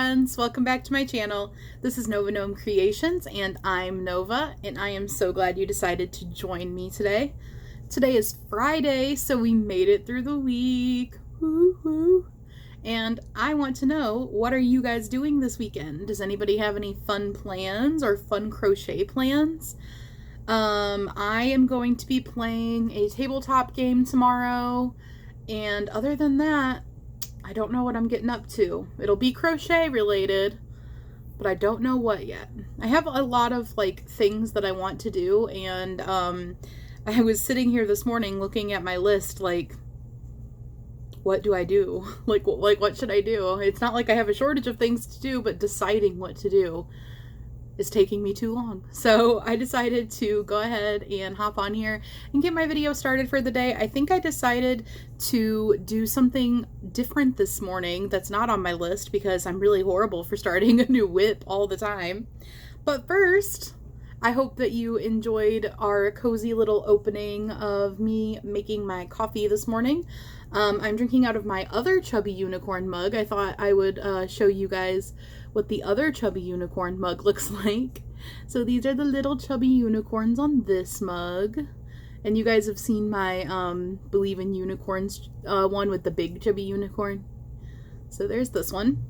friends, welcome back to my channel. This is Nova Gnome Creations and I'm Nova, and I am so glad you decided to join me today. Today is Friday, so we made it through the week. Woo-hoo. And I want to know, what are you guys doing this weekend? Does anybody have any fun plans or fun crochet plans? I am going to be playing a tabletop game tomorrow, and other than that, I don't know what I'm getting up to. It'll be crochet related, but I don't know what yet. I have a lot of things that I want to do, and I was sitting here this morning looking at my list what do I do? What should I do? It's not like I have a shortage of things to do, but deciding what to do is taking me too long. So I decided to go ahead and hop on here and get my video started for the day. I think I decided to do something different this morning that's not on my list because I'm really horrible for starting a new whip all the time. But first, I hope that you enjoyed our cozy little opening of me making my coffee this morning. I'm drinking out of my other Chubby Unicorn mug. I thought I would show you guys what the other Chubby Unicorn mug looks like. So these are the little Chubby Unicorns on this mug. And you guys have seen my Believe in Unicorns one with the big Chubby Unicorn. So there's this one.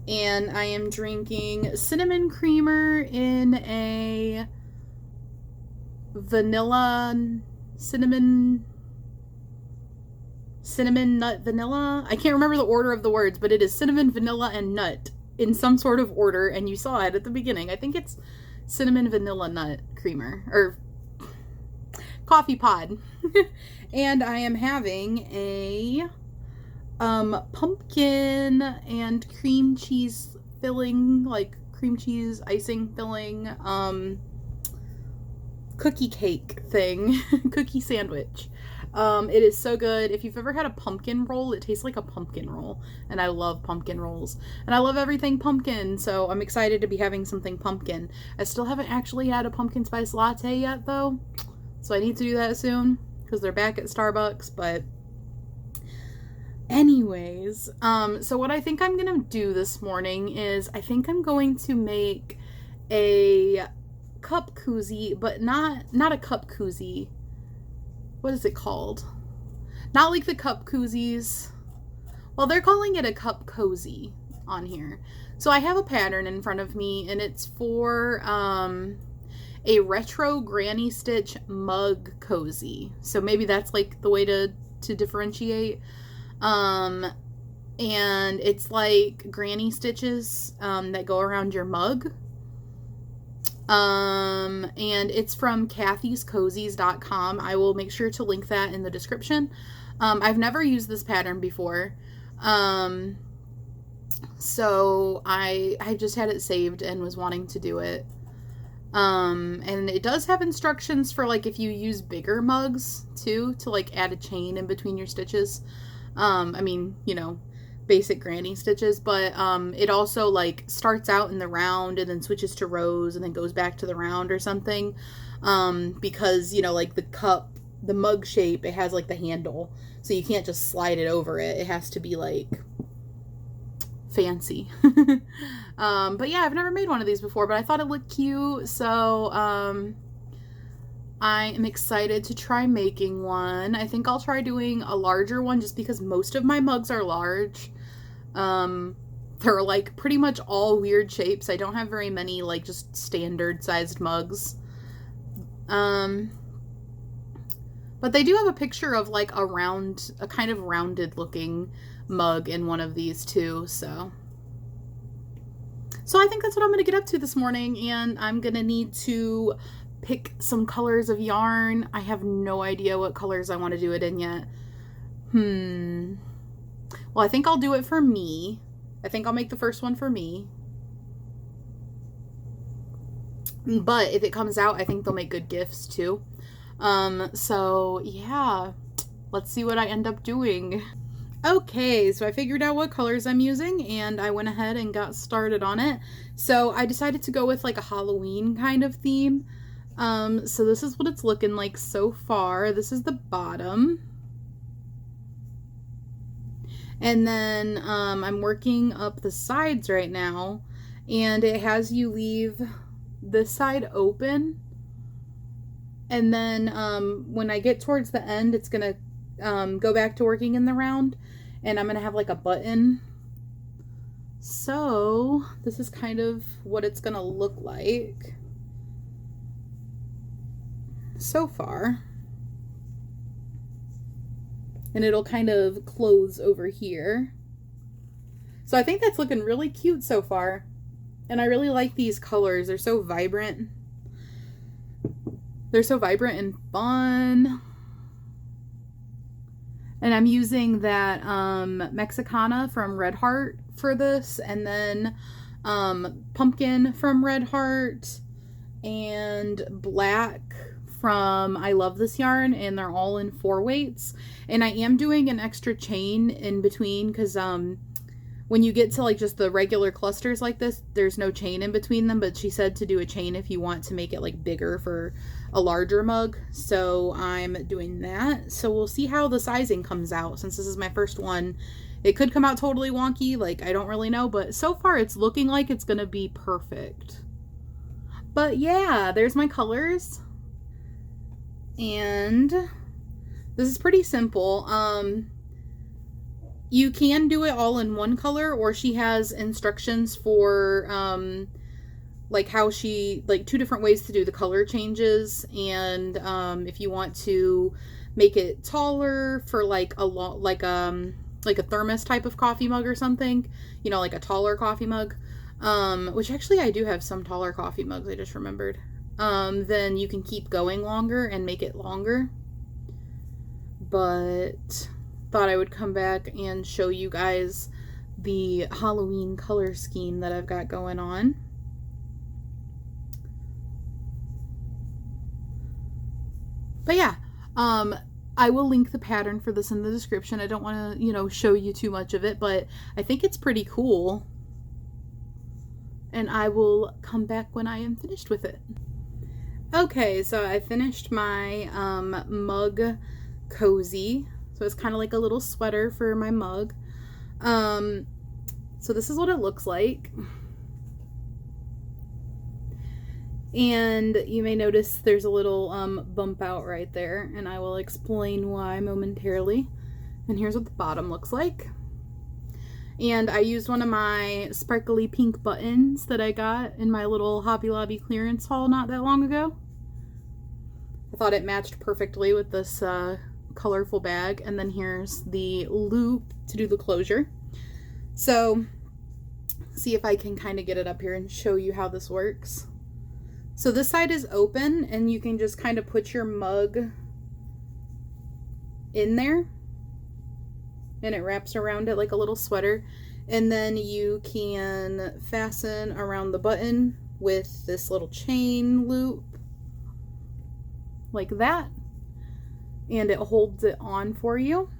And I am drinking cinnamon creamer in a cinnamon nut vanilla. I can't remember the order of the words, but it is cinnamon, vanilla, and nut in some sort of order, and you saw it at the beginning. I think it's cinnamon vanilla nut creamer, or coffee pod. And I am having a pumpkin and cream cheese filling, cream cheese icing filling, cookie cake thing, cookie sandwich. It is so good. If you've ever had a pumpkin roll, it tastes like a pumpkin roll, and I love pumpkin rolls, and I love everything pumpkin, so I'm excited to be having something pumpkin. I still haven't actually had a pumpkin spice latte yet, though, so I need to do that soon, because they're back at Starbucks. But anyways, so what I think I'm gonna do this morning is I think I'm going to make a cup koozie, but not a cup koozie. What is it called? Not like the cup koozies. Well, they're calling it a cup cozy on here. So I have a pattern in front of me, and it's for a retro granny stitch mug cozy. So maybe that's the way to differentiate. And it's like granny stitches that go around your mug. And it's from kathyscozies.com. I will make sure to link that in the description. I've never used this pattern before. So I just had it saved and was wanting to do it. And it does have instructions for if you use bigger mugs too, to add a chain in between your stitches. I mean, basic granny stitches, but it also starts out in the round and then switches to rows and then goes back to the round or something, because the mug shape, it has the handle, so you can't just slide it over it. It has to be fancy. But yeah, I've never made one of these before, but I thought it looked cute, so I am excited to try making one. I think I'll try doing a larger one just because most of my mugs are large. They're pretty much all weird shapes. I don't have very many just standard sized mugs. But they do have a picture of a kind of rounded looking mug in one of these too, so I think that's what I'm going to get up to this morning, and I'm going to need to pick some colors of yarn. I have no idea what colors I want to do it in yet. Well, I think I'll do it for me. I think I'll make the first one for me. But if it comes out, I think they'll make good gifts too. So yeah, let's see what I end up doing. Okay, so I figured out what colors I'm using, and I went ahead and got started on it. So I decided to go with a Halloween kind of theme. So this is what it's looking like so far. This is the bottom. And then I'm working up the sides right now, and it has you leave this side open. And then when I get towards the end, it's going to go back to working in the round, and I'm going to have like a button. So this is kind of what it's going to look like so far. And it'll kind of close over here. So I think that's looking really cute so far. And I really like these colors. They're so vibrant. They're so vibrant and fun. And I'm using that Mexicana from Red Heart for this. And then Pumpkin from Red Heart. And Black from I Love This Yarn, and they're all in 4 weights. And I am doing an extra chain in between because when you get to like just the regular clusters like this, there's no chain in between them, but she said to do a chain if you want to make it like bigger for a larger mug. So I'm doing that. So we'll see how the sizing comes out. Since this is my first one, it could come out totally wonky, like I don't really know, but so far it's looking like it's gonna be perfect. But yeah, there's my colors. And this is pretty simple. You can do it all in one color, or she has instructions for like how she, like 2 different ways to do the color changes. And if you want to make it taller for like a thermos type of coffee mug or something, you know, like a taller coffee mug, which actually I do have some taller coffee mugs, I just remembered. Then you can keep going longer and make it longer. But thought I would come back and show you guys the Halloween color scheme that I've got going on. But yeah, I will link the pattern for this in the description. I don't want to, you know, show you too much of it, but I think it's pretty cool. And I will come back when I am finished with it. Okay, so I finished my mug cozy. So it's kind of like a little sweater for my mug. So this is what it looks like. And you may notice there's a little bump out right there, and I will explain why momentarily. And here's what the bottom looks like. And I used one of my sparkly pink buttons that I got in my little Hobby Lobby clearance haul not that long ago. I thought it matched perfectly with this colorful bag. And then here's the loop to do the closure. So, see if I can kind of get it up here and show you how this works. So this side is open, and you can just kind of put your mug in there. And it wraps around it like a little sweater. And then you can fasten around the button with this little chain loop. Like that. And it holds it on for you.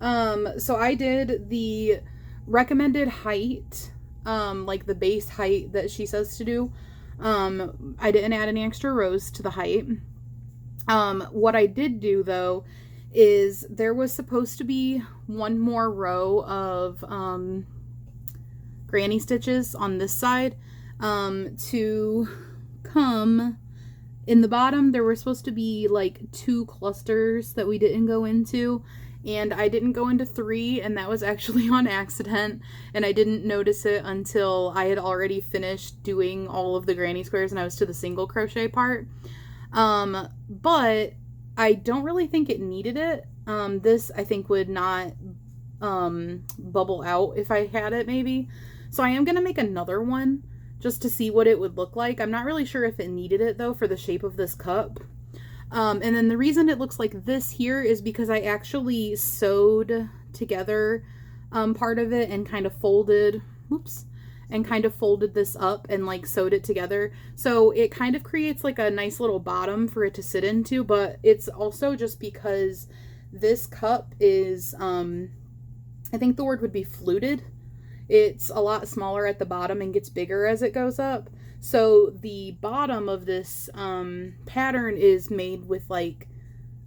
So I did the recommended height, like the base height that she says to do. I didn't add any extra rows to the height. What I did do though is there was supposed to be one more row of granny stitches on this side to come. In the bottom there were supposed to be like 2 clusters that we didn't go into, and I didn't go into 3, and that was actually on accident, and I didn't notice it until I had already finished doing all of the granny squares and I was to the single crochet part. But I don't really think it needed it. This I think would not bubble out if I had it maybe. So I am going to make another one just to see what it would look like. I'm not really sure if it needed it though for the shape of this cup. And then the reason it looks like this here is because I actually sewed together part of it and kind of folded, this up and like sewed it together. So it kind of creates like a nice little bottom for it to sit into, but it's also just because this cup is, I think the word would be fluted. It's a lot smaller at the bottom and gets bigger as it goes up. So the bottom of this pattern is made with like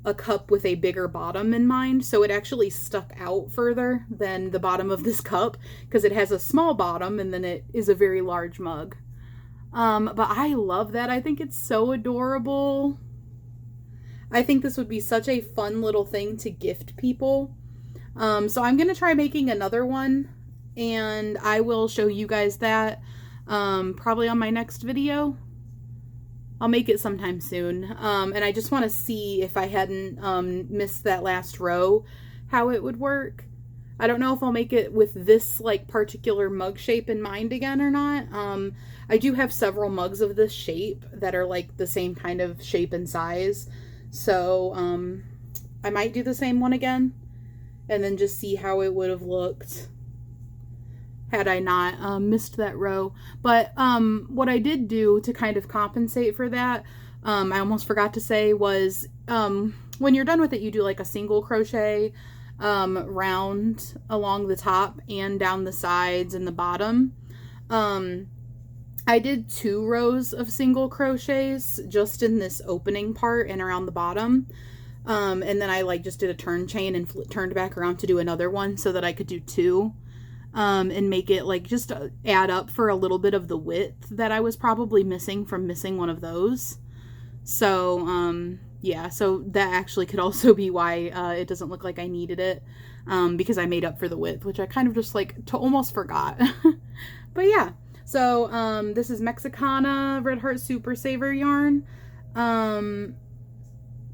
a cup with a bigger bottom in mind, so it actually stuck out further than the bottom of this cup because it has a small bottom and then it is a very large mug. But I love that. I think it's so adorable. I think this would be such a fun little thing to gift people. So I'm going to try making another one, and I will show you guys that probably on my next video. I'll make it sometime soon. And I just want to see if I hadn't missed that last row, how it would work. I don't know if I'll make it with this like particular mug shape in mind again or not. I do have several mugs of this shape that are like the same kind of shape and size. So I might do the same one again and then just see how it would have looked had I not missed that row. But what I did do to kind of compensate for that, I almost forgot to say, was when you're done with it, you do like a single crochet round along the top and down the sides and the bottom. I did 2 rows of single crochets just in this opening part and around the bottom. And then I like just did a turn chain and turned back around to do another one so that I could do 2. And make it like just add up for a little bit of the width that I was probably missing from missing one of those. So, yeah, so that actually could also be why it doesn't look like I needed it, because I made up for the width, which I kind of just like almost forgot. But yeah, so this is Mexicana Red Heart Super Saver yarn,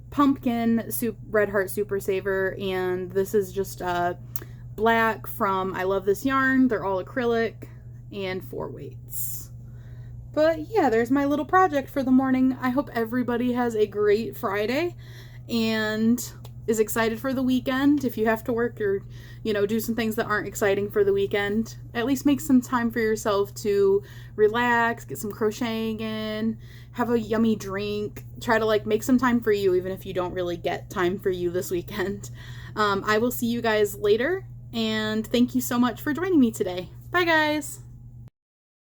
Pumpkin Red Heart Super Saver, and this is just black from I Love This Yarn. They're all acrylic and 4 weights. But yeah, there's my little project for the morning. I hope everybody has a great Friday and is excited for the weekend. If you have to work or, you know, do some things that aren't exciting for the weekend, at least make some time for yourself to relax, get some crocheting in, have a yummy drink, try to like make some time for you even if you don't really get time for you this weekend. I will see you guys later. And thank you so much for joining me today. Bye, guys.